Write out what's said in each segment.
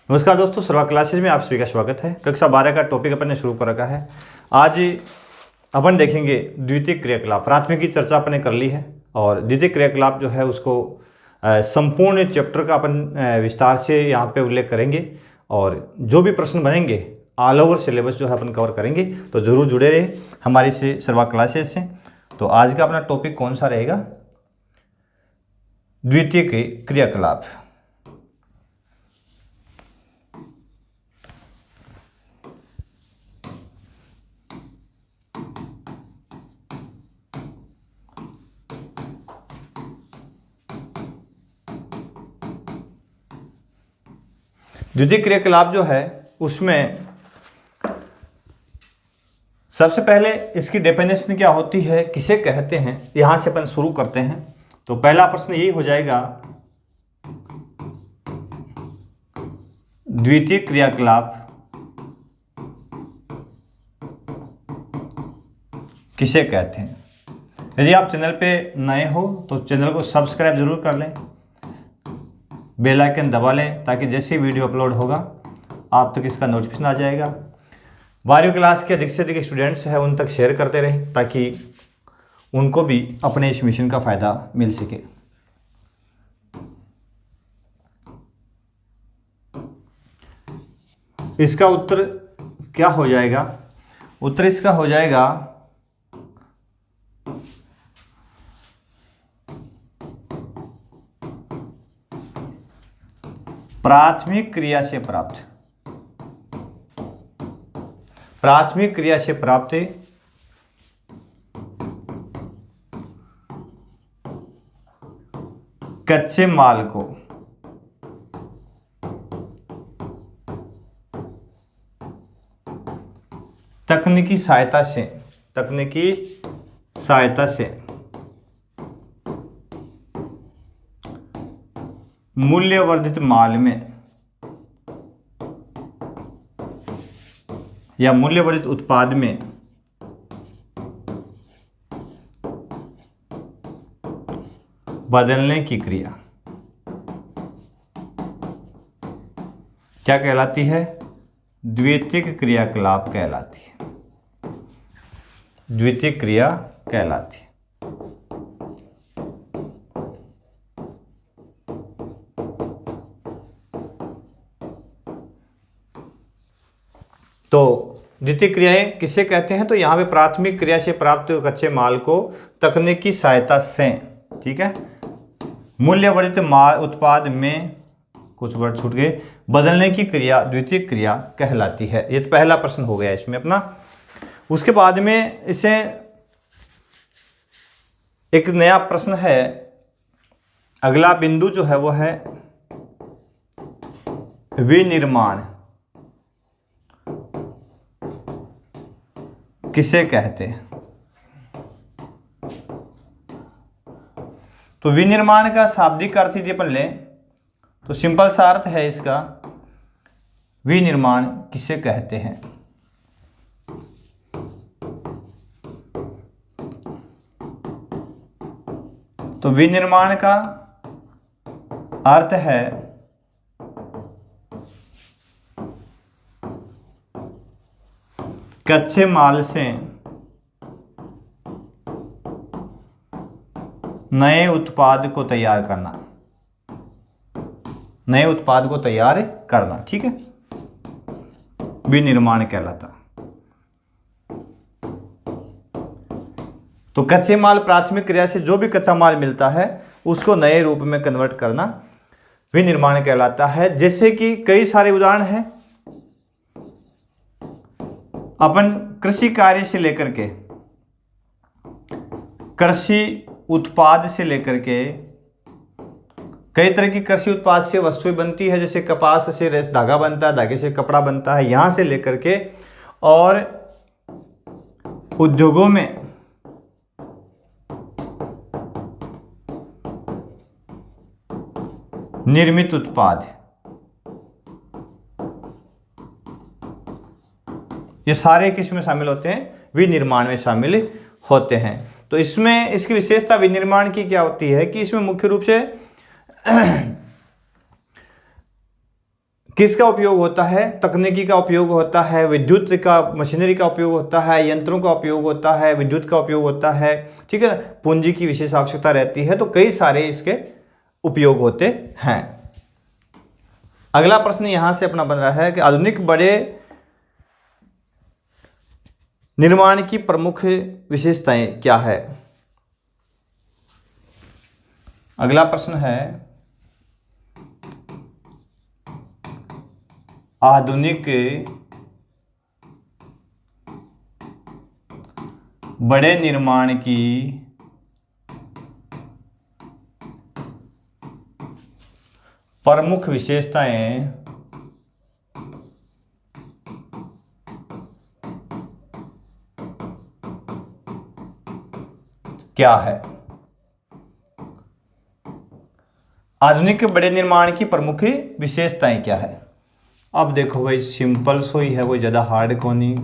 नमस्कार दोस्तों, सर्वा क्लासेज में आप सभी का स्वागत है। कक्षा 12 का टॉपिक अपन ने शुरू कर रखा है। आज अपन देखेंगे द्वितीय क्रियाकलाप। प्राथमिक की चर्चा अपन ने कर ली है और द्वितीय क्रियाकलाप जो है उसको संपूर्ण चैप्टर का अपन विस्तार से यहाँ पे उल्लेख करेंगे और जो भी प्रश्न बनेंगे ऑल ओवर सिलेबस जो है अपन कवर करेंगे। तो ज़रूर जुड़े रहे हमारी से सर्वा क्लासेज से। तो आज का अपना टॉपिक कौन सा रहेगा? द्वितीय के क्रियाकलाप। द्वितीय क्रियाकलाप जो है उसमें सबसे पहले इसकी डेफिनेशन क्या होती है, किसे कहते हैं, यहां से अपन शुरू करते हैं। तो पहला प्रश्न यही हो जाएगा, द्वितीय क्रियाकलाप किसे कहते हैं। यदि आप चैनल पे नए हो तो चैनल को सब्सक्राइब जरूर कर लें, बेल आइकन दबा लें ताकि जैसे ही वीडियो अपलोड होगा आप तक इसका नोटिफिकेशन आ जाएगा। 12वीं क्लास के अधिक से अधिक स्टूडेंट्स हैं उन तक शेयर करते रहें ताकि उनको भी अपने इस मिशन का फ़ायदा मिल सके। इसका उत्तर क्या हो जाएगा? उत्तर इसका हो जाएगा प्राथमिक क्रिया से प्राप्त। प्राथमिक क्रिया से प्राप्त कच्चे माल को तकनीकी सहायता से मूल्यवर्धित माल में या मूल्यवर्धित उत्पाद में बदलने की क्रिया क्या कहलाती है? द्वितीयक क्रियाकलाप कहलाती है। द्वितीयक क्रिया कहलाती है। तो द्वितीय क्रियाएं किसे कहते हैं? तो यहाँ पे प्राथमिक क्रिया से प्राप्त कच्चे माल को तकनीकी सहायता से, ठीक है, मूल्यवर्धित माल उत्पाद में, कुछ वर्ड छूट गए, बदलने की क्रिया द्वितीय क्रिया कहलाती है। ये तो पहला प्रश्न हो गया इसमें अपना। उसके बाद में इसे एक नया प्रश्न है। अगला बिंदु जो है वो है विनिर्माण किसे कहते हैं? तो विनिर्माण का शाब्दिक अर्थ यदि अपन लें तो सिंपल सा अर्थ है इसका, विनिर्माण किसे कहते हैं? तो विनिर्माण का अर्थ है कच्चे माल से नए उत्पाद को तैयार करना। नए उत्पाद को तैयार करना, ठीक है, विनिर्माण कहलाता। तो कच्चे माल प्राथमिक क्रिया से जो भी कच्चा माल मिलता है उसको नए रूप में कन्वर्ट करना विनिर्माण कहलाता है। जैसे कि कई सारे उदाहरण हैं, अपन कृषि कार्य से लेकर के, कृषि उत्पाद से लेकर के, कई तरह की कृषि उत्पाद से वस्तुएं बनती है। जैसे कपास से धागा बनता है, धागे से कपड़ा बनता है, यहां से लेकर के और उद्योगों में निर्मित उत्पाद, ये सारे किसमें शामिल होते हैं? विनिर्माण में शामिल होते हैं। तो इसमें इसकी विशेषता विनिर्माण की क्या होती है कि इसमें मुख्य रूप से किसका उपयोग होता है? तकनीकी का उपयोग होता है, विद्युत का, मशीनरी का उपयोग होता है, यंत्रों का उपयोग होता है, विद्युत का उपयोग होता है, ठीक है। पूंजी की विशेष आवश्यकता रहती है, तो कई सारे इसके उपयोग होते हैं। अगला प्रश्न यहां से अपना बन रहा है कि आधुनिक बड़े निर्माण की प्रमुख विशेषताएं क्या है? अगला प्रश्न है, आधुनिक बड़े निर्माण की प्रमुख विशेषताएं क्या है? आधुनिक बड़े निर्माण की प्रमुख विशेषताएं क्या है? अब देखो भाई, सिंपल सो ही है, वो ज़्यादा हार्ड कौन नहीं।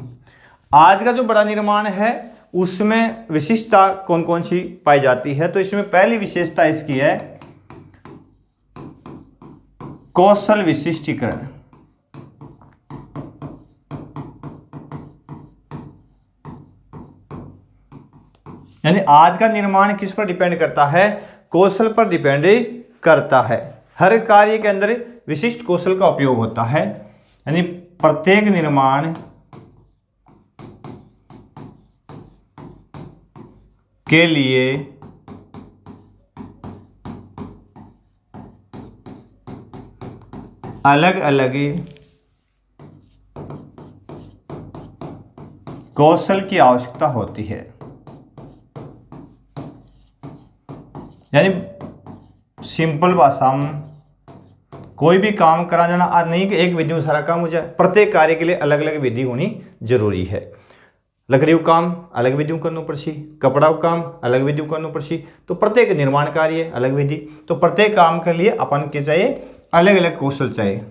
आज का जो बड़ा निर्माण है उसमें विशिष्टता कौन कौन सी पाई जाती है? तो इसमें पहली विशेषता इसकी है कौशल विशिष्टीकरण। यानी आज का निर्माण किस पर डिपेंड करता है? कौशल पर डिपेंड करता है। हर कार्य के अंदर विशिष्ट कौशल का उपयोग होता है, यानी प्रत्येक निर्माण के लिए अलग अलग कौशल की आवश्यकता होती है। यानी सिंपल भाषा में कोई भी काम करा जाना आज नहीं कि एक विधि में सारा काम हो जाए, प्रत्येक कार्य के लिए अलग अलग विधि होनी जरूरी है। लकड़ी का काम अलग विधि करना पड़सी, कपड़ा का काम अलग विधि करना पड़सी, तो प्रत्येक निर्माण कार्य अलग विधि, तो प्रत्येक काम के लिए अपन के चाहिए अलग अलग कौशल चाहिए,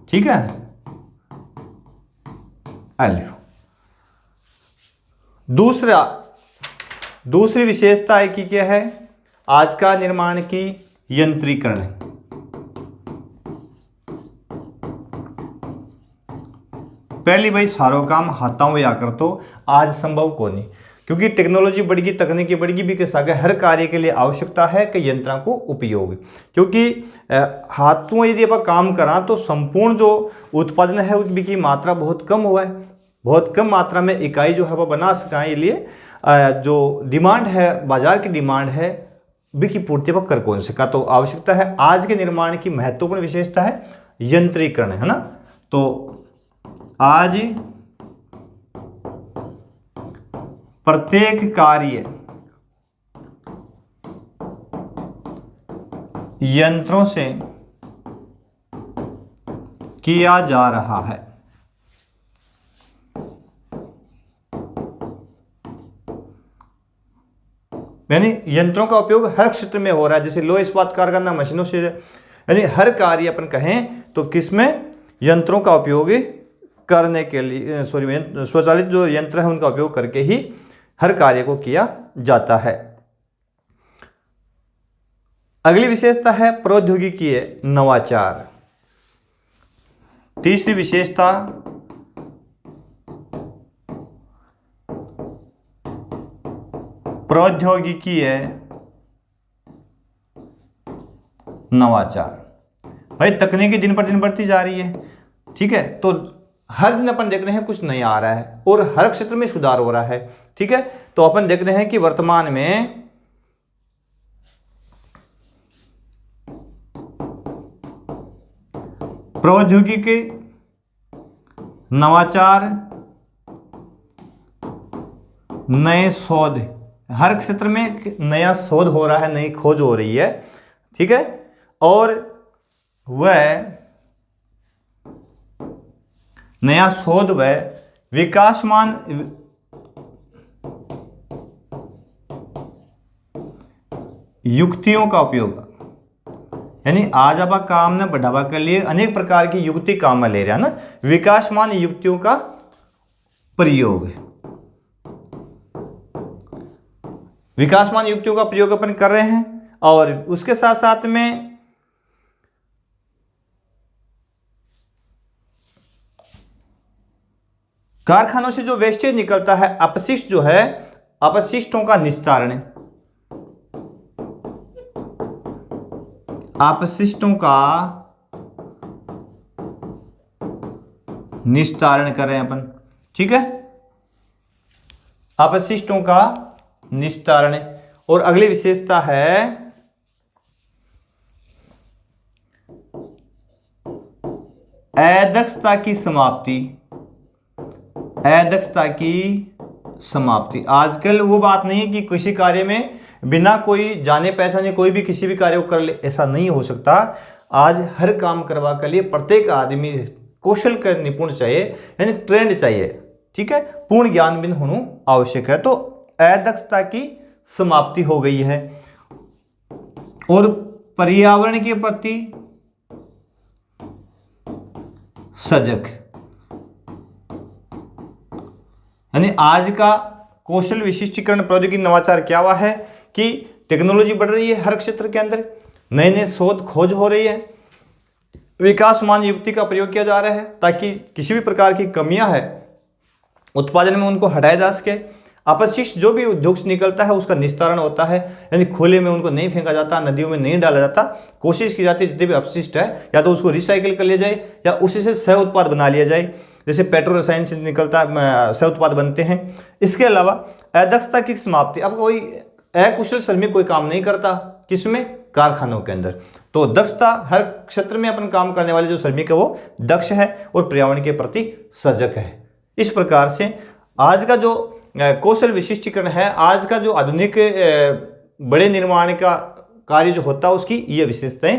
ठीक है। दूसरी विशेषता है कि क्या है? आज का निर्माण की यंत्रीकरण है। पहली भाई सारो काम हाथों में आकर तो आज संभव को नहीं, क्योंकि टेक्नोलॉजी बढ़ी, तकनीकी बढ़ी भी, किस आगे हर कार्य के लिए आवश्यकता है कि यंत्रों को उपयोग, क्योंकि हाथों यदि आप काम करा तो संपूर्ण जो उत्पादन है उसकी मात्रा बहुत कम हुआ है, बहुत कम मात्रा में इकाई जो है वह बना सका। इसलिए जो डिमांड है, बाजार की डिमांड है, भी की पूर्ति पर कर कौन सका, तो आवश्यकता है। आज के निर्माण की महत्वपूर्ण विशेषता है यंत्रीकरण, है ना। तो आज प्रत्येक कार्य यंत्रों से किया जा रहा है। यानी यंत्रों का उपयोग हर क्षेत्र में हो रहा है, जैसे लोह इस्पात कारखाना मशीनों से, यानी हर कार्य अपन कहें तो किसमें यंत्रों का उपयोग करने के लिए, स्वचालित जो यंत्र है उनका उपयोग करके ही हर कार्य को किया जाता है। अगली विशेषता है प्रौद्योगिकी नवाचार। तीसरी विशेषता प्रौद्योगिकी नवाचार। भाई तकनीकी दिन पर दिन बढ़ती जा रही है, ठीक है, तो हर दिन अपन देख रहे हैं कुछ नया आ रहा है और हर क्षेत्र में सुधार हो रहा है, ठीक है। तो अपन देख रहे हैं कि वर्तमान में प्रौद्योगिकी नवाचार, नए शोध, हर क्षेत्र में नया शोध हो रहा है, नई खोज हो रही है, ठीक है। और वह नया शोध व विकासमान युक्तियों का उपयोग, यानी आज आप काम ने बढ़ावा के लिए अनेक प्रकार की युक्ति काम में ले रहे हैं ना, विकासमान युक्तियों का प्रयोग, विकासमान युक्तियों का प्रयोग अपन कर रहे हैं। और उसके साथ साथ में कारखानों से जो वेस्टेज निकलता है, अपशिष्ट जो है, अपशिष्टों का निस्तारण, अपशिष्टों का निस्तारण कर रहे हैं अपन, ठीक है, अपशिष्टों का निस्तारण। और अगली विशेषता है अदक्षता की समाप्ति, अदक्षता की समाप्ति। आजकल वो बात नहीं है कि किसी कार्य में बिना कोई जाने पहचाने कोई भी किसी भी कार्य को कर ले, ऐसा नहीं हो सकता। आज हर काम करवा के लिए प्रत्येक आदमी कौशल का निपुण चाहिए, यानी ट्रेंड चाहिए, ठीक है, पूर्ण ज्ञान बिन होना आवश्यक है। तो अदक्षता की समाप्ति हो गई है। और पर्यावरण के प्रति सजग, यानी आज का कौशल विशिष्टीकरण प्रौद्योगिकी नवाचार क्या हुआ है कि टेक्नोलॉजी बढ़ रही है, हर क्षेत्र के अंदर नए नए शोध खोज हो रही है, विकासमान युक्ति का प्रयोग किया जा रहा है ताकि किसी भी प्रकार की कमियां है उत्पादन में उनको हटाया जा सके। अपशिष्ट जो भी उद्योग से निकलता है उसका निस्तारण होता है, यानी खुले में उनको नहीं फेंका जाता, नदियों में नहीं डाला जाता, कोशिश की जाती है जितने भी अपशिष्ट है या तो उसको रिसाइकिल कर लिया जाए या उसी से सह उत्पाद बना लिया जाए, जैसे पेट्रो रसायन से निकलता सह उत्पाद बनते हैं। इसके अलावा अदक्षता की समाप्ति, अब कोई अकुशल श्रमिक कोई काम नहीं करता, किसमें, कारखानों के अंदर, तो दक्षता हर क्षेत्र में अपन काम करने वाले जो श्रमिक है वो दक्ष है और पर्यावरण के प्रति सजग है। इस प्रकार से आज का जो कौशल विशिष्टीकरण है, आज का जो आधुनिक बड़े निर्माण का कार्य जो होता है उसकी ये विशेषताएं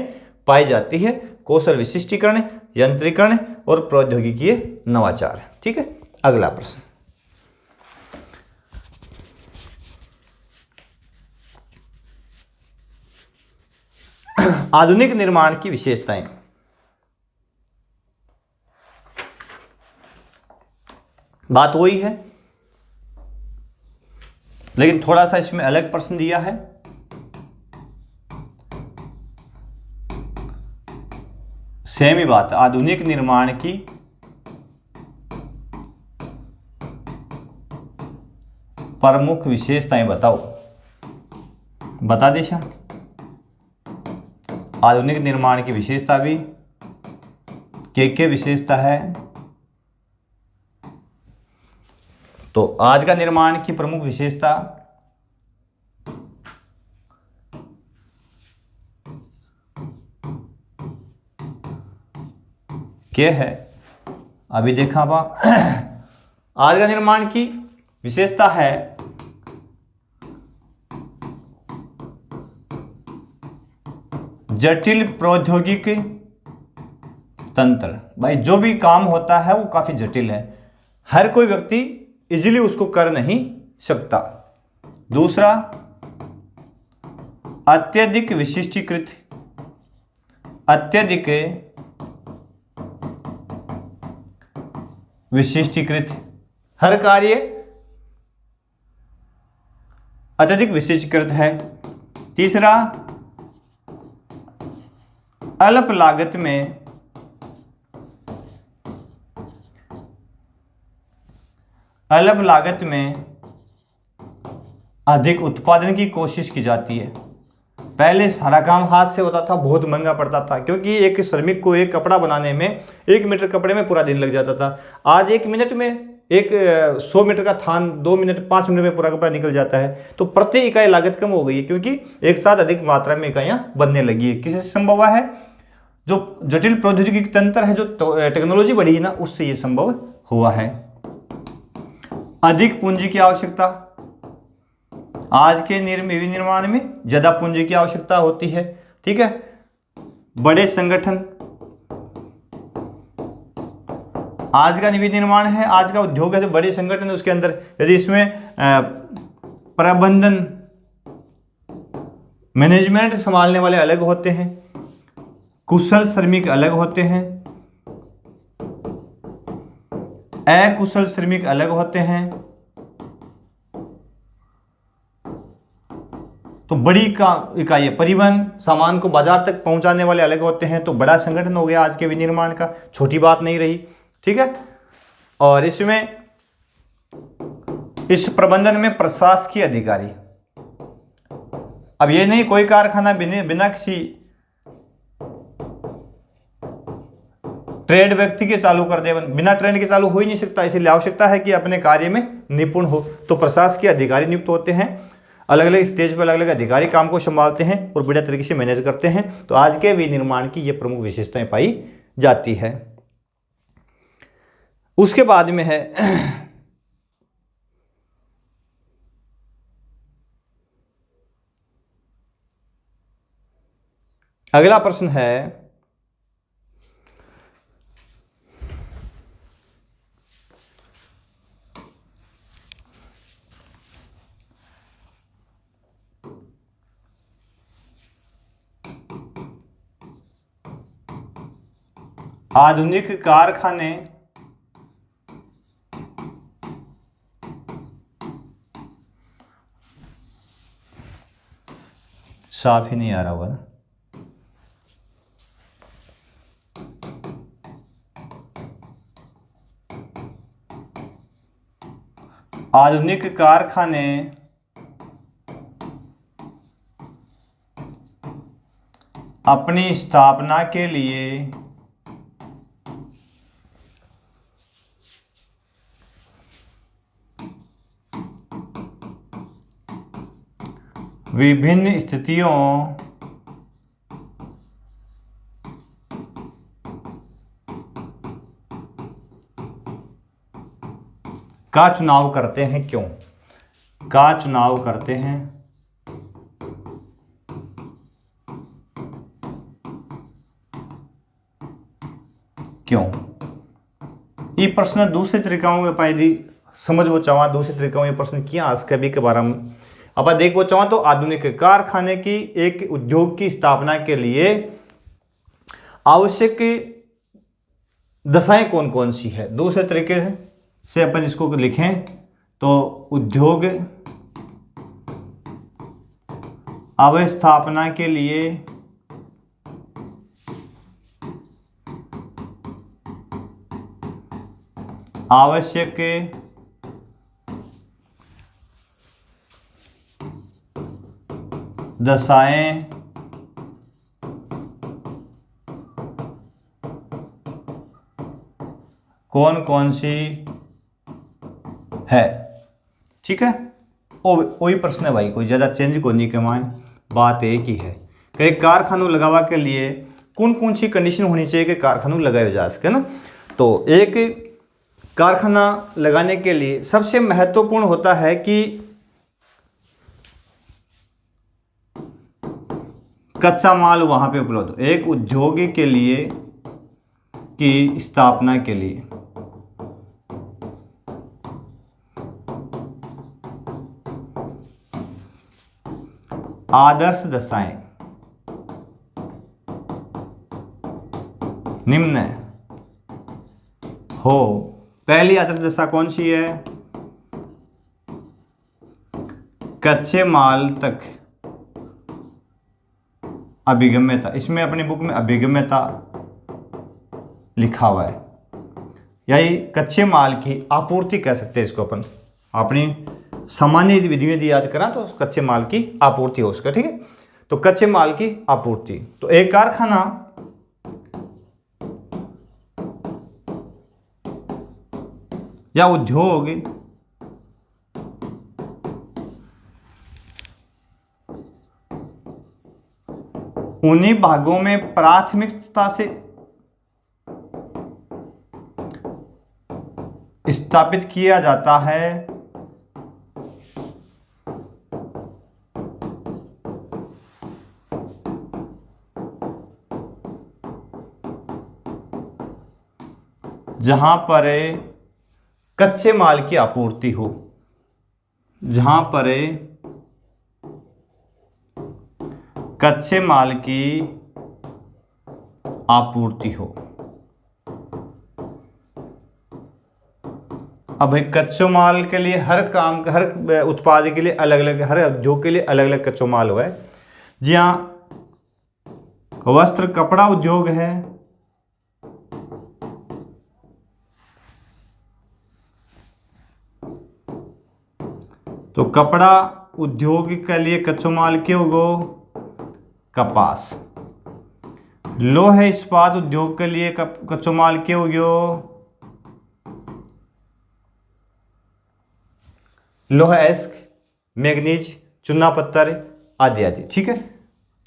पाई जाती है, कौशल विशिष्टीकरण, यंत्रीकरण और प्रौद्योगिकीय नवाचार, ठीक है। अगला प्रश्न, आधुनिक निर्माण की विशेषताएं। बात वही है लेकिन थोड़ा सा इसमें अलग प्रश्न दिया है। सेम ही बात, आधुनिक निर्माण की प्रमुख विशेषताएं बताओ, बता देशा। आधुनिक निर्माण की विशेषता भी क्या विशेषता है, तो आज का निर्माण की प्रमुख विशेषता क्या है, अभी देखा आज का निर्माण की विशेषता है जटिल प्रौद्योगिकी तंत्र। भाई जो भी काम होता है वो काफी जटिल है, हर कोई व्यक्ति इजीली उसको कर नहीं सकता। दूसरा, अत्यधिक विशिष्टीकृत, अत्यधिक विशिष्टीकृत, हर कार्य अत्यधिक विशिष्टीकृत है। तीसरा, अल्प लागत में अधिक उत्पादन की कोशिश की जाती है। पहले सारा काम हाथ से होता था, बहुत महंगा पड़ता था, क्योंकि एक श्रमिक को एक कपड़ा बनाने में 1 मीटर कपड़े में पूरा दिन लग जाता था। आज 1 मिनट में, एक 100 मीटर का थान 2 मिनट 5 मिनट में पूरा कपड़ा निकल जाता है। तो प्रति इकाई लागत कम हो गई है क्योंकि एक साथ अधिक मात्रा में इकाइयां बनने लगी है। किससे संभव है, जो जटिल प्रौद्योगिकी तंत्र है, जो टेक्नोलॉजी बढ़ी है ना, उससे ये संभव हुआ है। अधिक पूंजी की आवश्यकता, आज के निर्माण में ज्यादा पूंजी की आवश्यकता होती है, ठीक है। बड़े संगठन, आज का निर्माण है, आज का उद्योग है, जो बड़े संगठन है उसके अंदर यदि इसमें प्रबंधन मैनेजमेंट संभालने वाले अलग होते हैं, कुशल श्रमिक अलग होते हैं, अकुशल श्रमिक अलग होते हैं, तो बड़ी का इकाई परिवहन सामान को बाजार तक पहुंचाने वाले अलग होते हैं। तो बड़ा संगठन हो गया आज के विनिर्माण का, छोटी बात नहीं रही, ठीक है। और इसमें इस प्रबंधन में प्रशासकीय अधिकारी। अब ये नहीं कोई कारखाना बिना किसी ट्रेड व्यक्ति के चालू कर दे, बिना ट्रेड के चालू हो ही नहीं सकता, इसलिए आवश्यकता है कि अपने कार्य में निपुण हो। तो प्रशासकीय अधिकारी नियुक्त होते हैं, अलग अलग स्टेज पर अलग अलग अधिकारी काम को संभालते हैं और बढ़िया तरीके से मैनेज करते हैं। तो आज के विनिर्माण की ये प्रमुख विशेषताएं पाई जाती है। उसके बाद में है अगला प्रश्न है आधुनिक कारखाने साफ ही नहीं आ रहा होगा ना। आधुनिक कारखाने अपनी स्थापना के लिए विभिन्न स्थितियों का चुनाव करते हैं। क्यों का चुनाव करते हैं? क्यों? ये प्रश्न दूसरे तरीका में पाई दी समझ वो चाहवा दूसरे तरीका में ये प्रश्न किया आज कभी के बारे में अब देख वो चाहवा तो आधुनिक कारखाने की एक उद्योग की स्थापना के लिए आवश्यक दशाएं कौन कौन सी है। दूसरे तरीके से अपन इसको लिखें तो उद्योग अवस्थापना के लिए आवश्यक दशाएं कौन कौन सी है। ठीक है, वही प्रश्न है भाई, कोई ज़्यादा चेंज को नहीं कमाए, बात एक ही है। कई कारखानों लगावा के लिए कौन कौन सी कंडीशन होनी चाहिए कि कारखानों लगाए जा सके ना। तो एक कारखाना लगाने के लिए सबसे महत्वपूर्ण होता है कि कच्चा माल वहां पे उपलब्ध हो। एक उद्योग के लिए की स्थापना के लिए आदर्श दशाएं निम्न हो। पहली आदर्श दशा कौन सी है? कच्चे माल तक अभिगम्यता। इसमें अपनी बुक में अभिगम्यता लिखा हुआ है, यही कच्चे माल की आपूर्ति कह सकते हैं इसको अपन। अपनी सामान्य विधि में याद करा तो कच्चे माल की आपूर्ति हो उसका। ठीक है, तो कच्चे माल की आपूर्ति। तो एक कारखाना या उद्योग उन्हीं भागों में प्राथमिकता से स्थापित किया जाता है जहां पर कच्चे माल की आपूर्ति हो। जहां पर कच्चे माल की आपूर्ति हो। अब भाई कच्चे माल के लिए हर काम हर उत्पाद के लिए अलग अलग, हर उद्योग के लिए अलग अलग कच्चा माल हुआ है। जी हाँ, वस्त्र कपड़ा उद्योग है, तो कपड़ा उद्योग के लिए कच्चो माल क्यों उगो? कपास। लौह इस्पात उद्योग के लिए कच्चो माल क्यों उगो? लौह अयस्क, मैग्नीज, चूना पत्थर आदि आदि। ठीक है।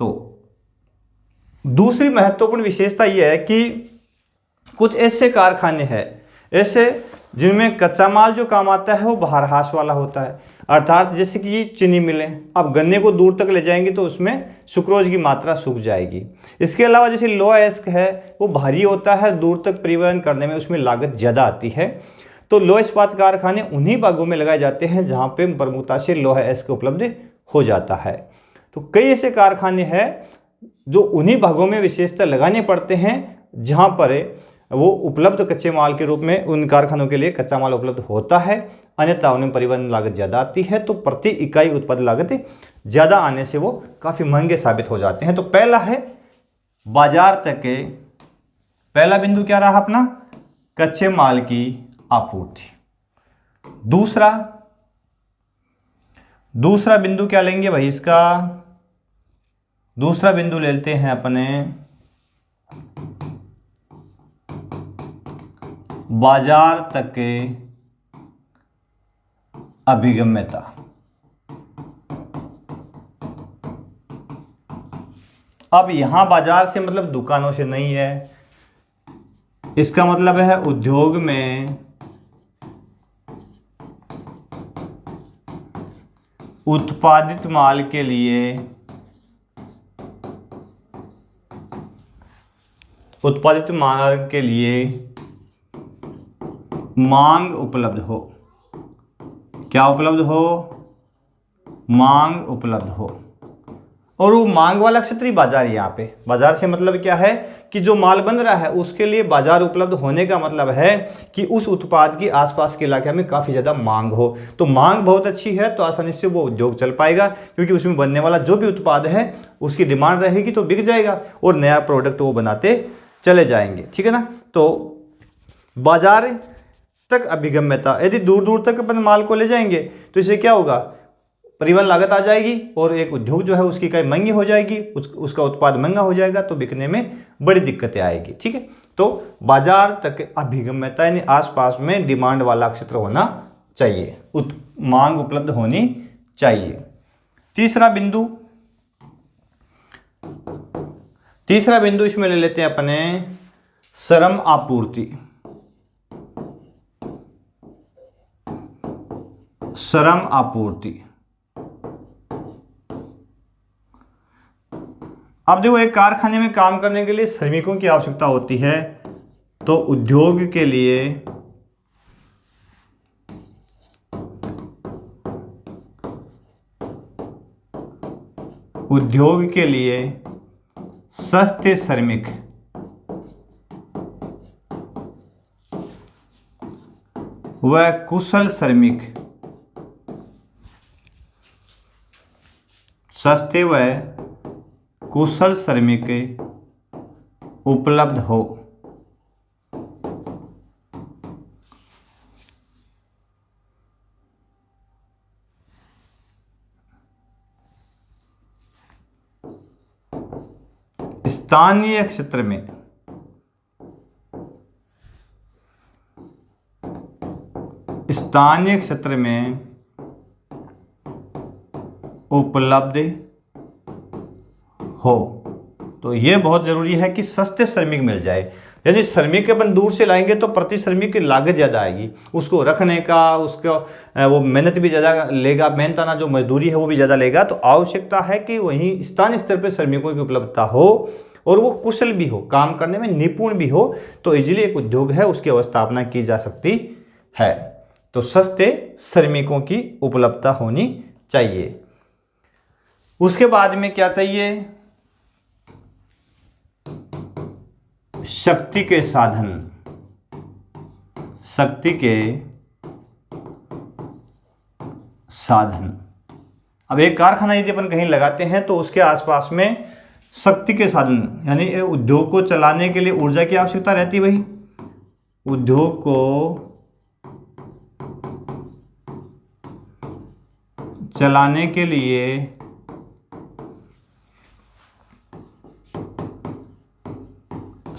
तो दूसरी महत्वपूर्ण विशेषता यह है कि कुछ ऐसे कारखाने हैं ऐसे जिनमें कच्चा माल जो काम आता है वो बारहास वाला होता है, अर्थात जैसे कि चीनी मिलें, अब गन्ने को दूर तक ले जाएंगे तो उसमें सुक्रोज की मात्रा सूख जाएगी। इसके अलावा जैसे लौह अयस्क है वो भारी होता है, दूर तक परिवहन करने में उसमें लागत ज़्यादा आती है। तो लौह इस्पात कारखाने उन्हीं भागों में लगाए जाते हैं जहाँ पे प्रमुखता से लौह अयस्क उपलब्ध हो जाता है। तो कई ऐसे कारखाने हैं जो उन्हीं भागों में विशेषता लगाने पड़ते हैं जहाँ पर वो उपलब्ध कच्चे माल के रूप में उन कारखानों के लिए कच्चा माल उपलब्ध होता है, अन्यथा उनमें परिवहन लागत ज़्यादा आती है, तो प्रति इकाई उत्पादन लागत ज़्यादा आने से वो काफ़ी महंगे साबित हो जाते हैं। तो पहला है बाजार तक के, पहला बिंदु क्या रहा अपना? कच्चे माल की आपूर्ति। दूसरा बिंदु क्या लेंगे भाई? इसका दूसरा बिंदु लेते हैं अपने बाजार तक के अभिगम्यता। अब यहां बाजार से मतलब दुकानों से नहीं है, इसका मतलब है उद्योग में उत्पादित माल के लिए मांग उपलब्ध हो। क्या उपलब्ध हो? मांग उपलब्ध हो। और वो मांग वाला क्षेत्र ही बाजार है। यहाँ पे बाजार से मतलब क्या है कि जो माल बन रहा है उसके लिए बाजार उपलब्ध होने का मतलब है कि उस उत्पाद की आसपास के इलाके में काफ़ी ज़्यादा मांग हो। तो मांग बहुत अच्छी है तो आसानी से वो उद्योग चल पाएगा, क्योंकि उसमें बनने वाला जो भी उत्पाद है उसकी डिमांड रहेगी तो बिक जाएगा और नया प्रोडक्ट वो बनाते चले जाएंगे। ठीक है ना। तो बाजार तक अभिगम्यता, यदि दूर दूर तक अपन माल को ले जाएंगे तो इससे क्या होगा? परिवहन लागत आ जाएगी और एक उद्योग जो है उसकी इकाई महंगी हो जाएगी, उसका उत्पाद महंगा हो जाएगा तो बिकने में बड़ी दिक्कतें आएगी। ठीक है। तो बाजार तक अभिगम्यता यानी आसपास में डिमांड वाला क्षेत्र होना चाहिए, मांग उपलब्ध होनी चाहिए। तीसरा बिंदु इसमें ले लेते हैं अपने श्रम आपूर्ति। श्रम आपूर्ति। अब देखो एक कारखाने में काम करने के लिए श्रमिकों की आवश्यकता होती है, तो उद्योग के लिए सस्ते श्रमिक व कुशल श्रमिक, सस्ते व कुशल श्रमिक उपलब्ध हो। स्थानीय क्षेत्र में उपलब्ध हो। तो ये बहुत जरूरी है कि सस्ते श्रमिक मिल जाए। यदि श्रमिक अपन दूर से लाएंगे तो प्रति श्रमिक की लागत ज़्यादा आएगी, उसको रखने का, उसको वो मेहनत भी ज़्यादा लेगा, मेहनताना जो मजदूरी है वो भी ज़्यादा लेगा। तो आवश्यकता है कि वहीं स्थानीय स्तर पर श्रमिकों की उपलब्धता हो और वो कुशल भी हो, काम करने में निपुण भी हो, तो इजीली एक उद्योग है उसकी अवस्थापना की जा सकती है। तो सस्ते श्रमिकों की उपलब्धता होनी चाहिए। उसके बाद में क्या चाहिए? शक्ति के साधन। अब एक कारखाना यदि अपन कहीं लगाते हैं तो उसके आसपास में शक्ति के साधन यानी उद्योग को चलाने के लिए ऊर्जा की आवश्यकता रहती है। भाई उद्योग को चलाने के लिए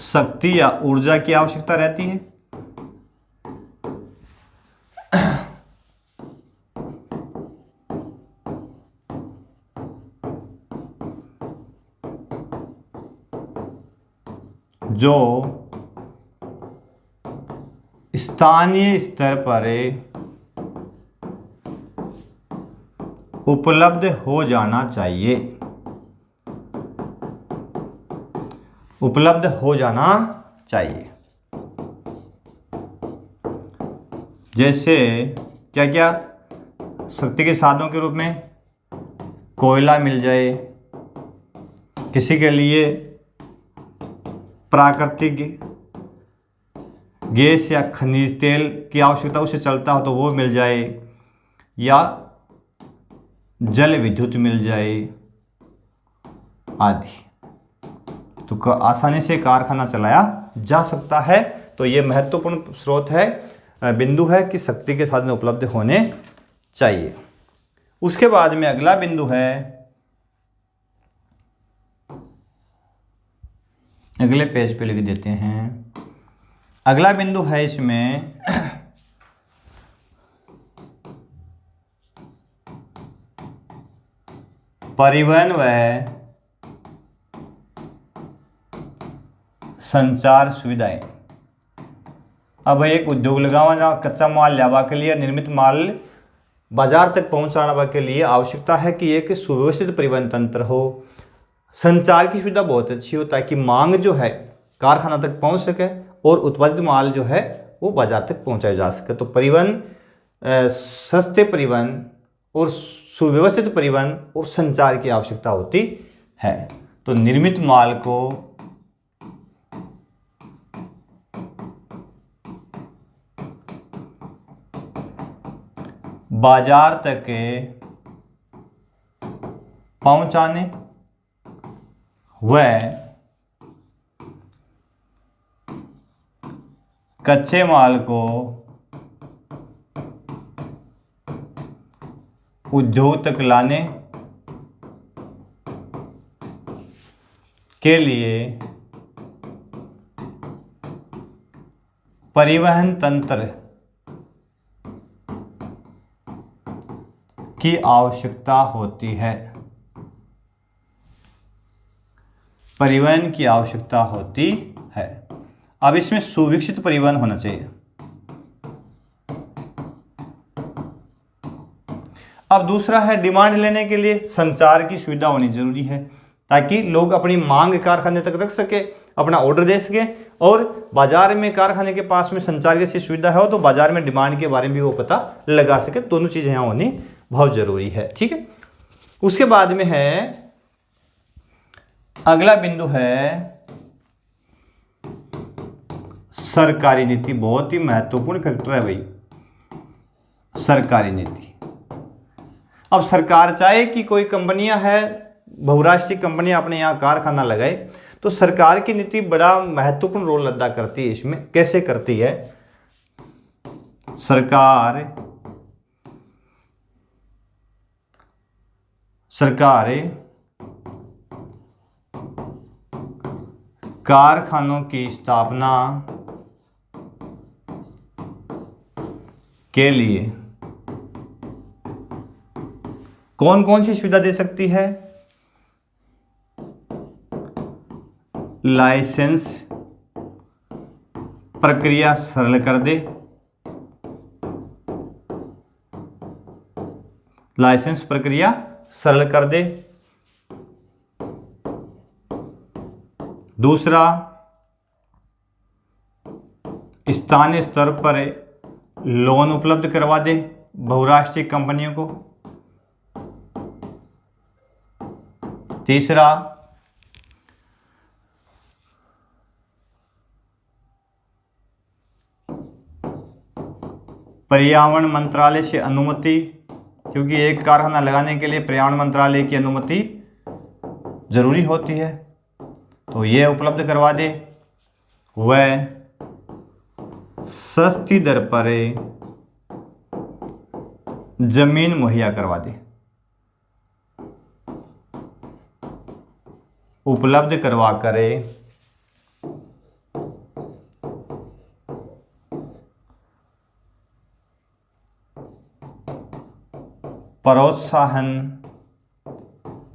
शक्ति या ऊर्जा की आवश्यकता रहती है। जो स्थानीय स्तर पर उपलब्ध हो जाना चाहिए, उपलब्ध हो जाना चाहिए। जैसे क्या क्या शक्ति के साधनों के रूप में कोयला मिल जाए, किसी के लिए प्राकृतिक गैस या खनिज तेल की आवश्यकता उसे चलता हो तो वो मिल जाए, या जल विद्युत मिल जाए आदि, तो आसानी से कारखाना चलाया जा सकता है। तो ये महत्वपूर्ण स्रोत है, बिंदु है कि शक्ति के साधन उपलब्ध होने चाहिए। उसके बाद में अगला बिंदु है, अगले पेज पे लिख देते हैं। अगला बिंदु है इसमें परिवहन व संचार सुविधाएं। अब एक उद्योग लगाना, कच्चा माल लावा के लिए, निर्मित माल बाजार तक पहुंचाने के लिए आवश्यकता है कि एक सुव्यवस्थित परिवहन तंत्र हो। संचार की सुविधा बहुत अच्छी हो ताकि मांग जो है कारखाना तक पहुंच सके और उत्पादित माल जो है वो बाजार तक पहुंचाया जा सके। तो परिवहन, सस्ते परिवहन और सुव्यवस्थित परिवहन और संचार की आवश्यकता होती है। तो निर्मित माल को बाजार तक पहुंचाने व कच्चे माल को उद्योग तक लाने के लिए परिवहन तंत्र की आवश्यकता होती है, परिवहन की आवश्यकता होती है। अब इसमें सुविकसित परिवहन होना चाहिए। अब दूसरा है, डिमांड लेने के लिए संचार की सुविधा होनी जरूरी है ताकि लोग अपनी मांग कारखाने तक रख सके, अपना ऑर्डर दे सके, और बाजार में कारखाने के पास में संचार की सुविधा है तो बाजार में डिमांड के बारे में भी वो पता लगा सके। दोनों चीजें यहाँ होनी बहुत जरूरी है। ठीक है, उसके बाद में है अगला बिंदु है सरकारी नीति। बहुत ही महत्वपूर्ण फैक्टर है भाई, सरकारी नीति। अब सरकार चाहे कि कोई कंपनियां है, बहुराष्ट्रीय कंपनियां अपने यहाँ कारखाना लगाए, तो सरकार की नीति बड़ा महत्वपूर्ण रोल अदा करती है इसमें। कैसे करती है? सरकार कारखानों की स्थापना के लिए कौन कौन सी सुविधा दे सकती है? लाइसेंस प्रक्रिया सरल कर दे, लाइसेंस प्रक्रिया सरल कर दे। दूसरा, स्थानीय स्तर पर लोन उपलब्ध करवा दे बहुराष्ट्रीय कंपनियों को। तीसरा, पर्यावरण मंत्रालय से अनुमति, क्योंकि एक कारखाना लगाने के लिए पर्यावरण मंत्रालय की अनुमति जरूरी होती है, तो यह उपलब्ध करवा दे। वह सस्ती दर पर जमीन मुहैया करवा दे। उपलब्ध करवा करे प्रोत्साहन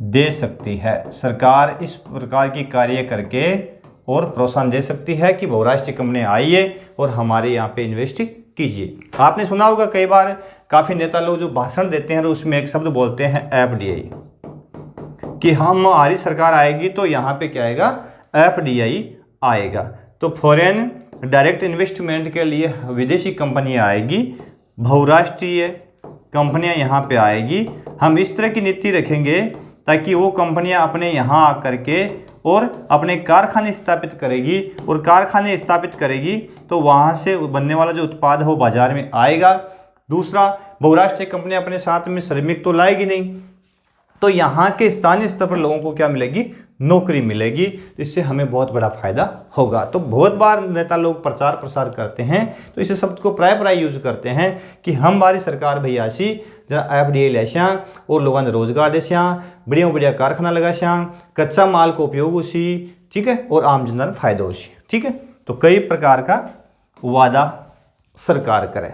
दे सकती है। सरकार इस प्रकार की कार्य करके और प्रोत्साहन दे सकती है कि बहुराष्ट्रीय कंपनियां आइए और हमारे यहाँ पे इन्वेस्ट कीजिए। आपने सुना होगा कई बार काफ़ी नेता लोग जो भाषण देते हैं तो उसमें एक शब्द बोलते हैं एफडीआई, कि हमारी सरकार आएगी तो यहाँ पे क्या आएगा, एफडीआई आएगा। तो फॉरेन डायरेक्ट इन्वेस्टमेंट के लिए विदेशी कंपनियाँ आएगी, बहुराष्ट्रीय कंपनियाँ यहाँ पे आएगी। हम इस तरह की नीति रखेंगे ताकि वो कंपनियाँ अपने यहाँ आकर के और अपने कारखाने स्थापित करेगी, और कारखाने स्थापित करेगी तो वहाँ से बनने वाला जो उत्पाद है वो बाजार में आएगा। दूसरा, बहुराष्ट्रीय कंपनियाँ अपने साथ में श्रमिक तो लाएगी नहीं, तो यहाँ के स्थानीय स्तर पर लोगों को क्या मिलेगी, नौकरी मिलेगी। इससे हमें बहुत बड़ा फायदा होगा। तो बहुत बार नेता लोग प्रचार प्रसार करते हैं तो इस शब्द को प्राय यूज करते हैं कि हमारी सरकार भैया सी जरा एफडीआई ले श्या और लोगों ने रोजगार दे श्या, बढ़िया बढ़िया कारखाना लगा श्या, कच्चा माल को उपयोग उसी, ठीक है, और आम जनता में फायदा उसी, ठीक है। तो कई प्रकार का वादा सरकार करे।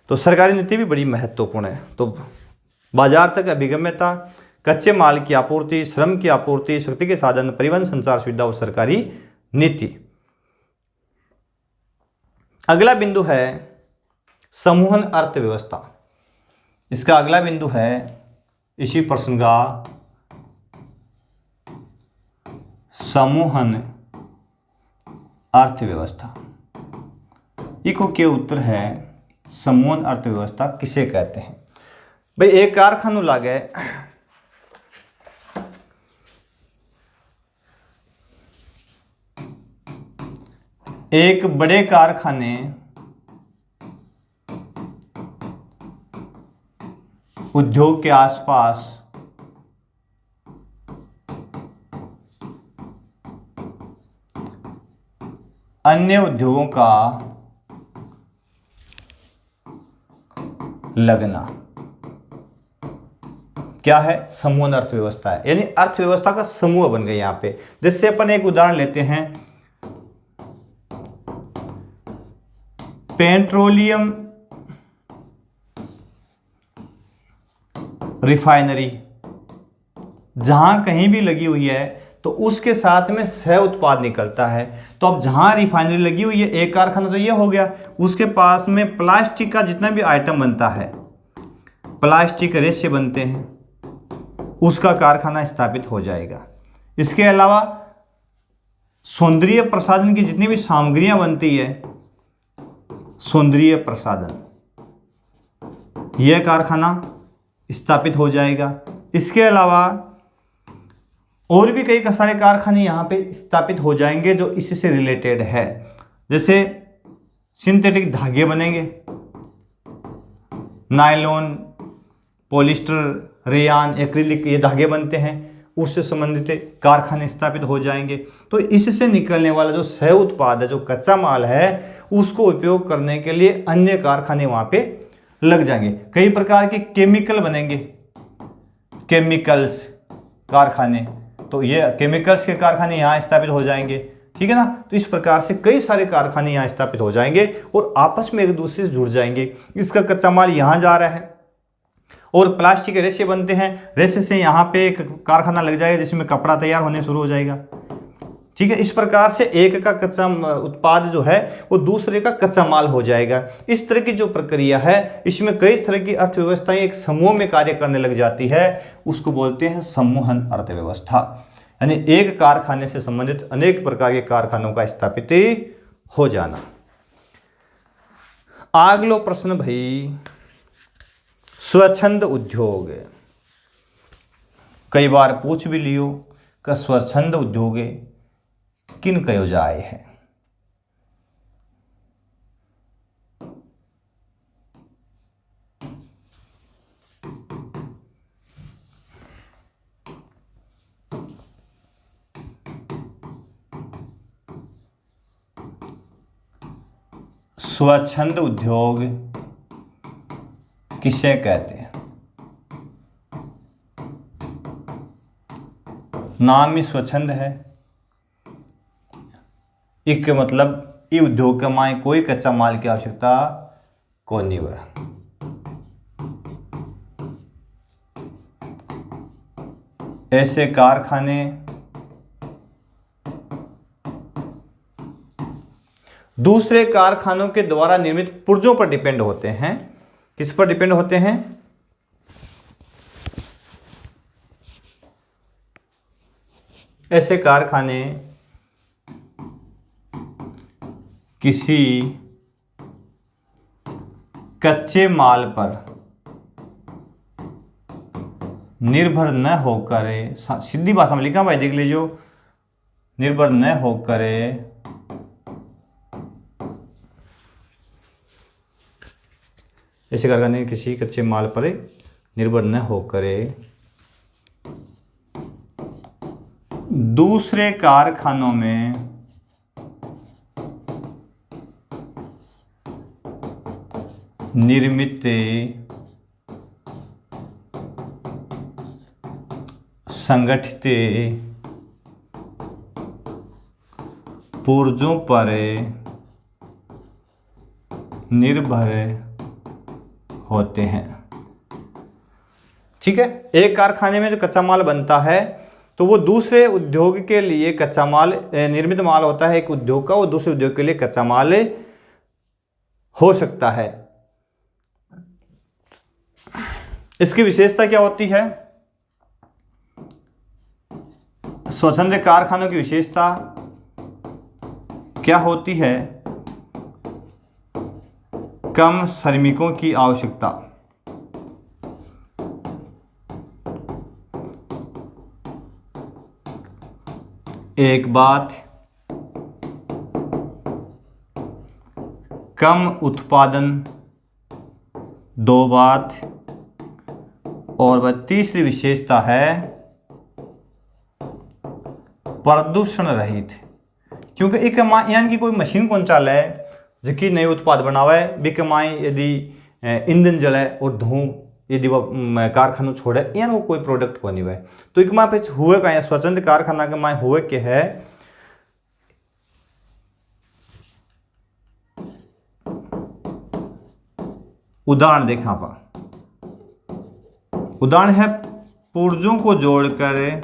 तो सरकारी नीति भी बड़ी महत्वपूर्ण है। तो बाजार तक अभिगम्यता, कच्चे माल की आपूर्ति, श्रम की आपूर्ति, शक्ति के साधन, परिवहन, संचार सुविधा और सरकारी नीति। अगला बिंदु है समूहन अर्थव्यवस्था। इसका अगला बिंदु है इसी प्रश्न का समूहन अर्थव्यवस्था। इको के उत्तर है समूहन अर्थव्यवस्था किसे कहते हैं। भाई एक कारखाना लागे, एक बड़े कारखाने उद्योग के आसपास अन्य उद्योगों का लगना क्या है, समूह अर्थव्यवस्था है। यानी अर्थव्यवस्था का समूह बन गए यहाँ पे। जैसे अपन एक उदाहरण लेते हैं, पेट्रोलियम रिफाइनरी जहां कहीं भी लगी हुई है तो उसके साथ में सह उत्पाद निकलता है। तो अब जहां रिफाइनरी लगी हुई है, एक कारखाना तो ये हो गया, उसके पास में प्लास्टिक का जितना भी आइटम बनता है, प्लास्टिक रेशे बनते हैं, उसका कारखाना स्थापित हो जाएगा। इसके अलावा सौंदर्य प्रसाधन की जितनी भी सामग्रियां बनती है, सौंदर्य प्रसाधन, यह कारखाना स्थापित हो जाएगा। इसके अलावा और भी कई सारे कारखाने यहाँ पे स्थापित हो जाएंगे जो इससे रिलेटेड है। जैसे सिंथेटिक धागे बनेंगे, नायलॉन, पॉलिस्टर, रेयान, एक्रिलिक, ये धागे बनते हैं, उससे संबंधित कारखाने स्थापित हो जाएंगे। तो इससे निकलने वाला जो सह उत्पाद है, जो कच्चा माल है, उसको उपयोग करने के लिए अन्य कारखाने वहाँ पे लग जाएंगे। कई प्रकार के केमिकल बनेंगे, केमिकल्स कारखाने, तो ये केमिकल्स के कारखाने यहाँ स्थापित हो जाएंगे, ठीक है ना। तो इस प्रकार से कई सारे कारखाने यहाँ स्थापित हो जाएंगे और आपस में एक दूसरे से जुड़ जाएंगे। इसका कच्चा माल यहाँ जा रहा है और प्लास्टिक के रेशे बनते हैं, रेशे से यहाँ पे एक कारखाना लग जाएगा जिसमें कपड़ा तैयार होने शुरू हो जाएगा, ठीक है। इस प्रकार से एक का कच्चा उत्पाद जो है वो दूसरे का कच्चा माल हो जाएगा। इस तरह की जो प्रक्रिया है, इसमें कई तरह की अर्थव्यवस्थाएं एक समूह में कार्य करने लग जाती है, उसको बोलते हैं समूहन अर्थव्यवस्था। यानी एक कारखाने से संबंधित अनेक प्रकार के कारखानों का स्थापित हो जाना। अगला प्रश्न भाई, स्वच्छंद उद्योग। कई बार पूछ भी लियो कि स्वच्छंद उद्योग किन कहो जाए है। स्वच्छंद उद्योग किसे कहते हैं? नाम ही स्वच्छंद है। एक मतलब ये उद्योग के माए कोई कच्चा माल की आवश्यकता को नहीं हुआ। ऐसे कारखाने दूसरे कारखानों के द्वारा निर्मित पुर्जों पर डिपेंड होते हैं। किस पर डिपेंड होते हैं? ऐसे कारखाने किसी कच्चे माल पर निर्भर न होकर, सीधी भाषा में लिखा भाई देख लीजिए, निर्भर न होकर ऐसे कारखाने किसी कच्चे माल पर निर्भर न होकर दूसरे कारखानों में निर्मित संगठित पुर्जों पर निर्भर होते हैं। ठीक है, एक कारखाने में जो कच्चा माल बनता है तो वो दूसरे उद्योग के लिए कच्चा माल निर्मित माल होता है एक उद्योग का, वो दूसरे उद्योग के लिए कच्चा माल हो सकता है। इसकी विशेषता क्या होती है? स्वच्छंद कारखानों की विशेषता क्या होती है? कम श्रमिकों की आवश्यकता, एक बात, कम उत्पादन, दो बात, और वह तीसरी विशेषता है प्रदूषण रहित। क्योंकि एक यानी कि कोई मशीन कौन चाल है जबकि नए उत्पाद बनावा है, बी कमाई यदि ईंधन जले और धुआं यदि वह कारखाना छोड़े यानी वो कोई प्रोडक्ट को नहीं हुआ। तो एक माँ पे हुए का स्वच्छंद कारखाना के माँ हुए के है उदाहरण देखा आप, उदाहरण है पुर्जों को जोड़कर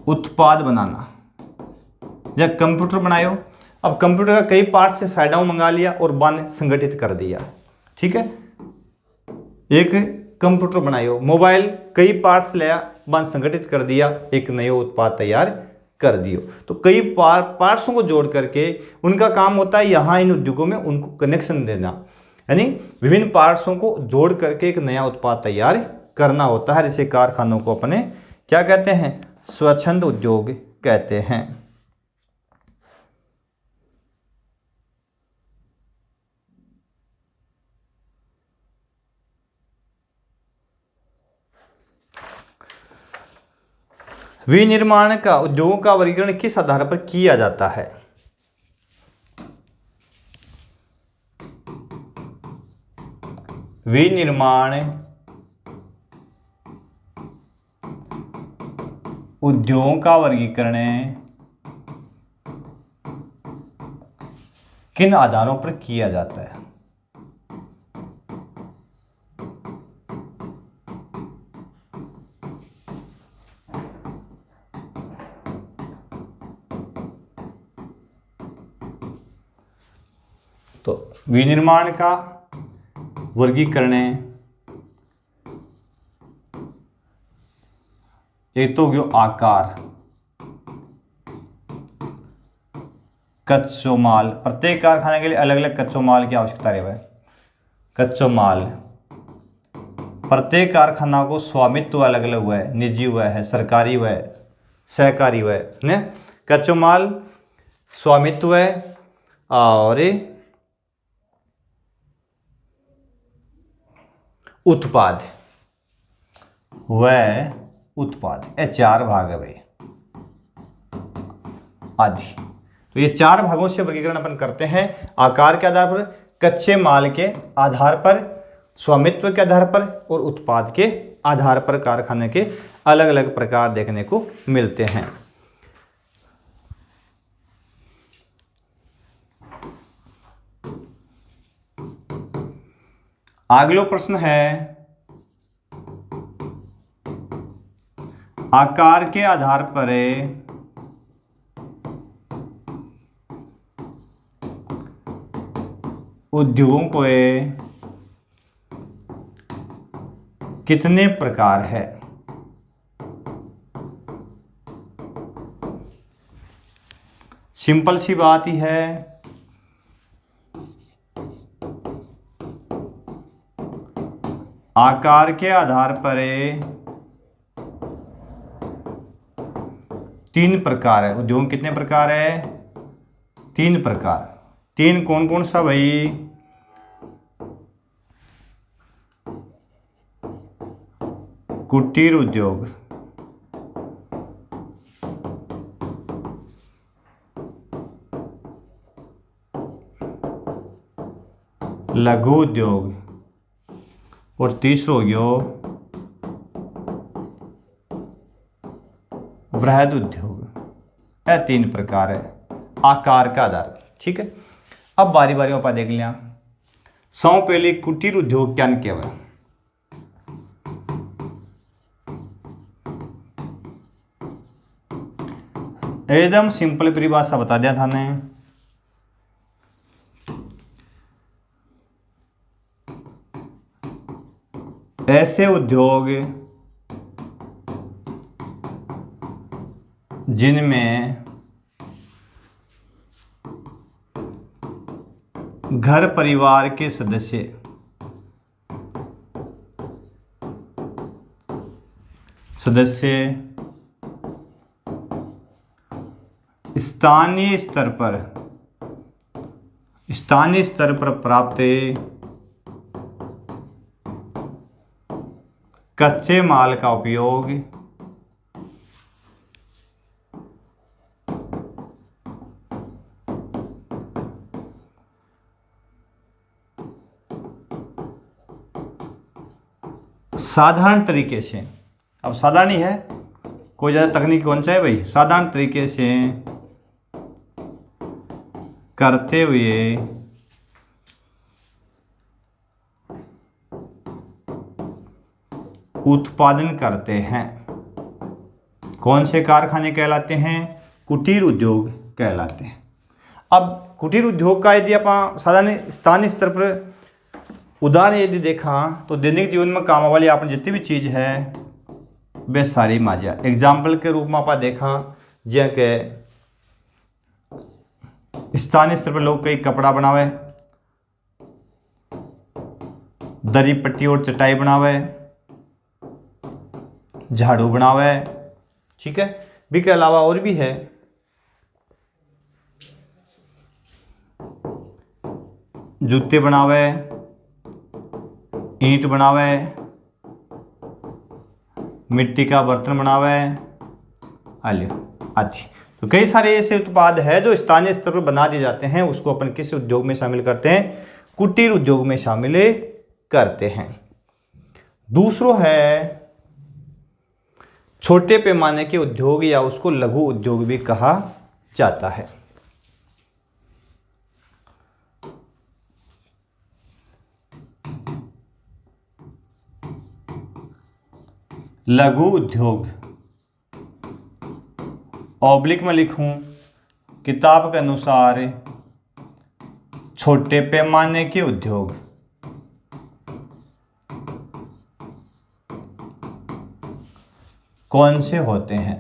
उत्पाद बनाना। जब कंप्यूटर बनायो, अब कंप्यूटर का कई पार्ट से साइडों मंगा लिया और बन संगठित कर दिया। ठीक है, एक कंप्यूटर बनायो, मोबाइल कई पार्ट्स लिया बन संगठित कर दिया, एक नया उत्पाद तैयार कर दियो। तो कई पार्ट्सों को जोड़ करके उनका काम होता है यहाँ इन उद्योगों में उनको कनेक्शन देना, यानी विभिन्न पार्ट्सों को जोड़ करके एक नया उत्पाद तैयार करना होता है। जिसे कारखानों को अपने क्या कहते हैं? स्वच्छंद उद्योग कहते हैं। विनिर्माण का उद्योगों का वर्गीकरण किस आधार पर किया जाता है? विनिर्माण उद्योगों का वर्गीकरण किन आधारों पर किया जाता है? तो विनिर्माण का वर्गीकरण एक तो जो आकार, कच्चो माल, प्रत्येक कारखाने के लिए अलग अलग कच्चो माल की आवश्यकता रहे है। कच्चो माल प्रत्येक कारखाना को स्वामित्व अलग अलग हुआ है, निजी हुआ है, सरकारी हुआ है, सहकारी हुआ है। कच्चो माल स्वामित्व है और उत्पाद वह उत्पाद, ये चार भाग है भाई आदि। तो ये चार भागों से वर्गीकरण अपन करते हैं आकार के आधार पर, कच्चे माल के आधार पर, स्वामित्व के आधार पर और उत्पाद के आधार पर कारखाने के अलग अलग प्रकार देखने को मिलते हैं। अगला प्रश्न है, आकार के आधार पर उद्योगों को कितने प्रकार है? सिंपल सी बात ही है, आकार के आधार पर 3 प्रकार है। उद्योग कितने प्रकार है? 3 प्रकार। 3 कौन कौन सा भाई? कुटीर उद्योग, लघु उद्योग और तीसरा हो गया वृहद उद्योग। यह 3 प्रकार है आकार का आधार। ठीक है, अब बारी बारी में देख लिया। सौ पहले कुटीर उद्योग क्या कहवा? एकदम सिंपल परिभाषा बता दिया था ने। ऐसे उद्योग जिनमें घर परिवार के सदस्य स्थानीय स्तर पर प्राप्त कच्चे माल का उपयोग साधारण तरीके से, अब साधारण ही है, कोई ज़्यादा तकनीक कौन सा है भाई, साधारण तरीके से करते हुए उत्पादन करते हैं। कौन से कारखाने कहलाते हैं? कुटीर उद्योग कहलाते हैं। अब कुटीर उद्योग का यदि आप साधारण स्थानीय स्तर पर उदाहरण यदि देखा तो दैनिक जीवन में काम वाली आपने जितनी भी चीज़ है वे सारी माजिया। एग्जाम्पल के रूप में आप देखा जै के स्थानीय स्तर पर लोग कई कपड़ा बनावे, दरी पट्टी और चटाई बनावे, झाड़ू बनावे। ठीक है, भी के अलावा और भी है, जूते बनावे, ईंट बनावे, मिट्टी का बर्तन बनावे आदि। तो कई सारे ऐसे उत्पाद है जो स्थानीय स्तर पर बना दिए जाते हैं, उसको अपन किस उद्योग में शामिल करते हैं? कुटीर उद्योग में शामिल करते हैं। दूसरा है छोटे पैमाने के उद्योग या उसको लघु उद्योग भी कहा जाता है। लघु उद्योग ऑब्लिक में लिखूं किताब के अनुसार छोटे पैमाने के उद्योग कौन से होते हैं?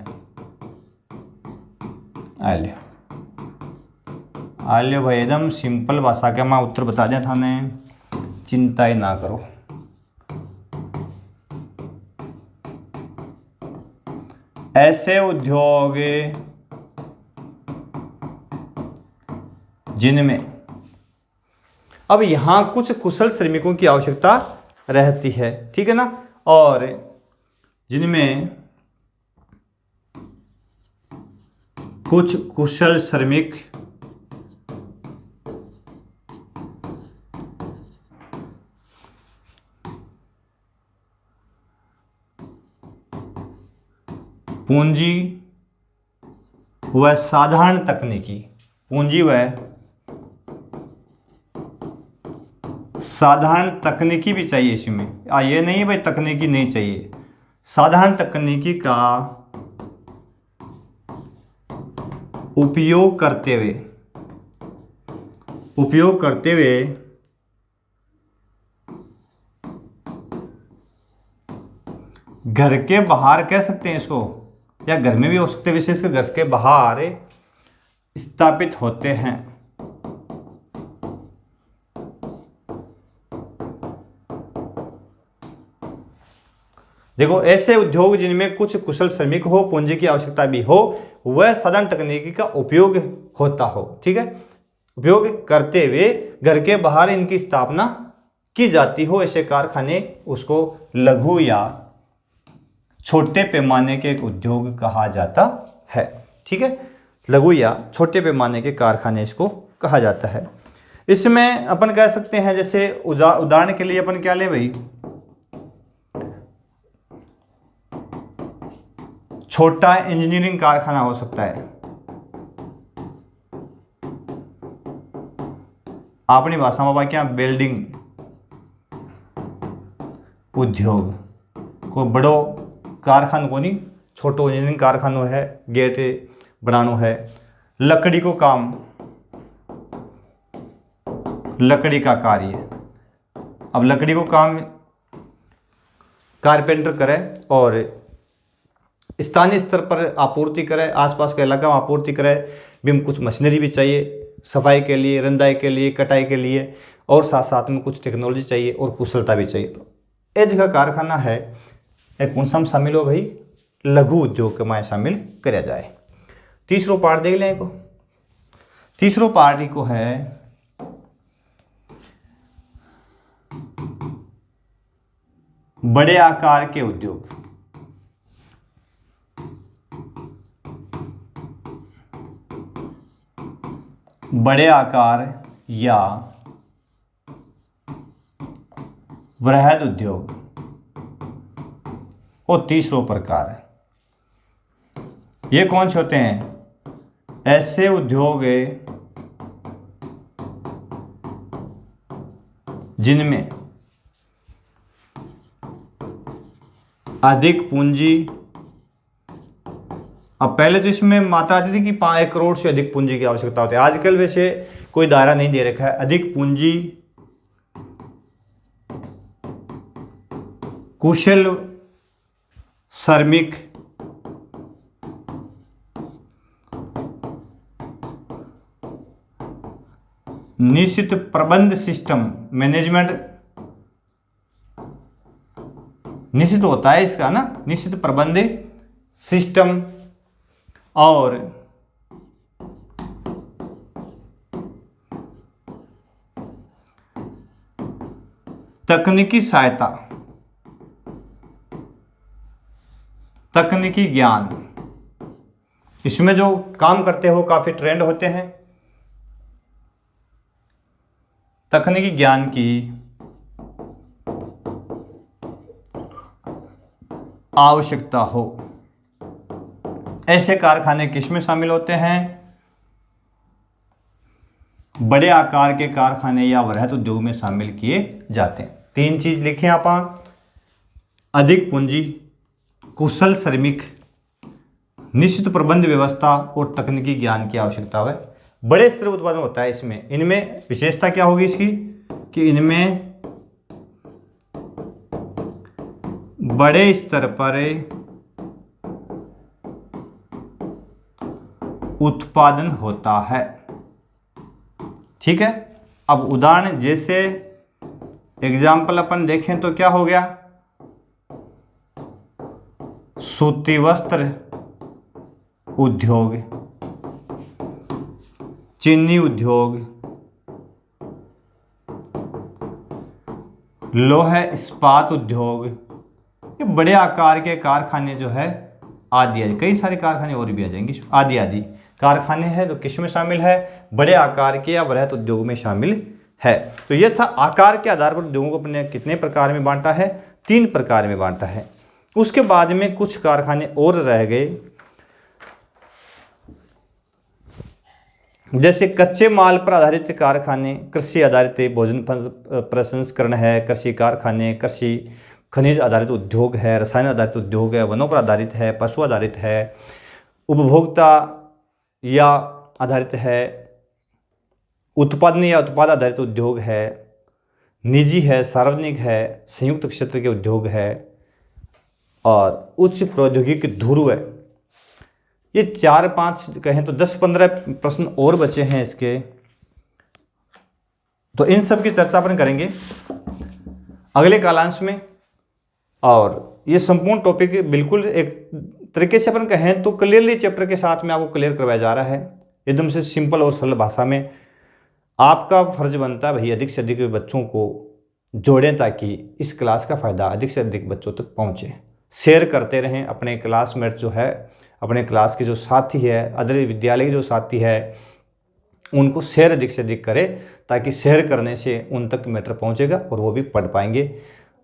आलियो भाई, एकदम सिंपल भाषा के मैं उत्तर बता दिया था ने, चिंता ही ना करो। ऐसे उद्योग जिनमें, अब यहां कुछ कुशल श्रमिकों की आवश्यकता रहती है, ठीक है ना, और जिनमें कुछ कुशल श्रमिक पूंजी व साधारण तकनीकी, पूंजी व साधारण तकनीकी भी चाहिए इसमें। ये नहीं है भाई तकनीकी नहीं चाहिए, साधारण तकनीकी का उपयोग करते हुए घर के बाहर कह सकते हैं इसको, या घर में भी हो सकते हैं, विशेषकर घर के बाहर स्थापित होते हैं। देखो ऐसे उद्योग जिनमें कुछ कुशल श्रमिक हो, पूंजी की आवश्यकता भी हो, वह साधारण तकनीकी का उपयोग होता हो। ठीक है, उपयोग करते हुए घर के बाहर इनकी स्थापना की जाती हो, ऐसे कारखाने उसको लघु या छोटे पैमाने के एक उद्योग कहा जाता है। ठीक है, लघु या छोटे पैमाने के कारखाने इसको कहा जाता है। इसमें अपन कह सकते हैं, जैसे उदाहरण के लिए अपन क्या ले भाई, छोटा इंजीनियरिंग कारखाना हो सकता है, अपनी भाषा में क्या बिल्डिंग उद्योग, को बड़ो कारखानों को नहीं, छोटो इंजीनियरिंग कारखानों है, गेट बनानो है। लकड़ी को काम, लकड़ी का कार्य, अब लकड़ी को काम कारपेंटर करे और स्थानीय स्तर पर आपूर्ति करे, आसपास के इलाका में आपूर्ति करे, भी हम कुछ मशीनरी भी चाहिए सफाई के लिए, रंधाई के लिए, कटाई के लिए, और साथ साथ में कुछ टेक्नोलॉजी चाहिए और कुशलता भी चाहिए। तो ये जगह कारखाना है, एक कौन सा शामिल हो भाई, लघु उद्योग के में शामिल कराया जाए। तीसरो पार्ट देख लें को, तीसरो पार्ट को है बड़े आकार के उद्योग। बड़े आकार या वृहद उद्योग और तीसरो प्रकार है। ये कौन से होते हैं, ऐसे उद्योग जिनमें अधिक पूंजी, अब पहले तो इसमें मात्रा आती थी कि 1 करोड़ से अधिक पूंजी की आवश्यकता होती है, आजकल वैसे कोई दायरा नहीं दे रखा है। अधिक पूंजी, कुशल श्रमिक, निश्चित प्रबंध सिस्टम मैनेजमेंट, निश्चित होता है इसका ना, निश्चित प्रबंध सिस्टम, और तकनीकी सहायता, तकनीकी ज्ञान। इसमें जो काम करते हो काफी ट्रेंड होते हैं, तकनीकी ज्ञान की आवश्यकता हो, ऐसे कारखाने किसमें शामिल होते हैं, बड़े आकार के कारखाने या वृहद उद्योग में शामिल किए जाते हैं। 3 चीज लिखे आप, अधिक पूंजी, कुशल श्रमिक, निश्चित प्रबंध व्यवस्था और तकनीकी ज्ञान की आवश्यकता है। बड़े स्तर उत्पादन होता है इसमें। इनमें विशेषता क्या होगी इसकी, कि इनमें बड़े स्तर पर उत्पादन होता है। ठीक है, अब उदाहरण जैसे एग्जाम्पल अपन देखें तो क्या हो गया, सूती वस्त्र उद्योग, चीनी उद्योग, लोहा इस्पात उद्योग, ये बड़े आकार के कारखाने जो है आदि आदि, कई सारे कारखाने और भी आ जाएंगे, आदि आदि कारखाने हैं तो किस में शामिल है, बड़े आकार के या वृहद उद्योग में शामिल है। तो ये था आकार के आधार पर उद्योगों को अपने कितने प्रकार में बांटा है, 3 प्रकार में बांटा है। उसके बाद में कुछ कारखाने और रह गए, जैसे कच्चे माल पर आधारित कारखाने, कृषि आधारित भोजन प्रसंस्करण है, कृषि कारखाने, कृषि खनिज आधारित उद्योग है, रसायन आधारित उद्योग है, वनों पर आधारित है, पशु आधारित है, उपभोक्ता या आधारित है, उत्पादन या उत्पाद आधारित उद्योग है, निजी है, सार्वजनिक है, संयुक्त क्षेत्र के उद्योग है और उच्च प्रौद्योगिकी ध्रुव है। ये 4-5 कहें तो 10-15 प्रश्न और बचे हैं इसके, तो इन सब की चर्चा अपन करेंगे अगले कालांश में। और ये संपूर्ण टॉपिक बिल्कुल एक तरीके से अपन कहें तो क्लियरली चैप्टर के साथ में आपको क्लियर करवाया जा रहा है, एकदम से सिंपल और सरल भाषा में। आपका फर्ज बनता है भाई अधिक से अधिक बच्चों को जोड़ें ताकि इस क्लास का फ़ायदा अधिक से अधिक बच्चों तक पहुँचे। शेयर करते रहें, अपने क्लासमेट जो है, अपने क्लास के जो साथी है, अदर विद्यालय के जो साथी है, उनको शेयर अधिक से अधिक करें ताकि शेयर करने से उन तक मैटर पहुंचेगा और वो भी पढ़ पाएंगे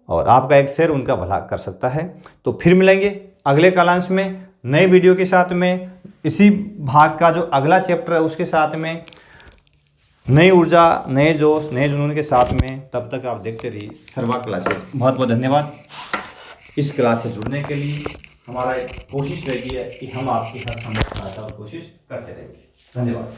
और आपका एक शेयर उनका भला कर सकता है। तो फिर मिलेंगे अगले कालांश में नए वीडियो के साथ में, इसी भाग का जो अगला चैप्टर है उसके साथ में, नई ऊर्जा, नए जोश, नए जुनून के साथ में। तब तक आप देखते रहिए सर्वा क्लासेस। बहुत बहुत धन्यवाद इस क्लास से जुड़ने के लिए। हमारा कोशिश रहेगी है कि हम आपकी हर संभव सहायता और कोशिश करते रहेंगे। धन्यवाद।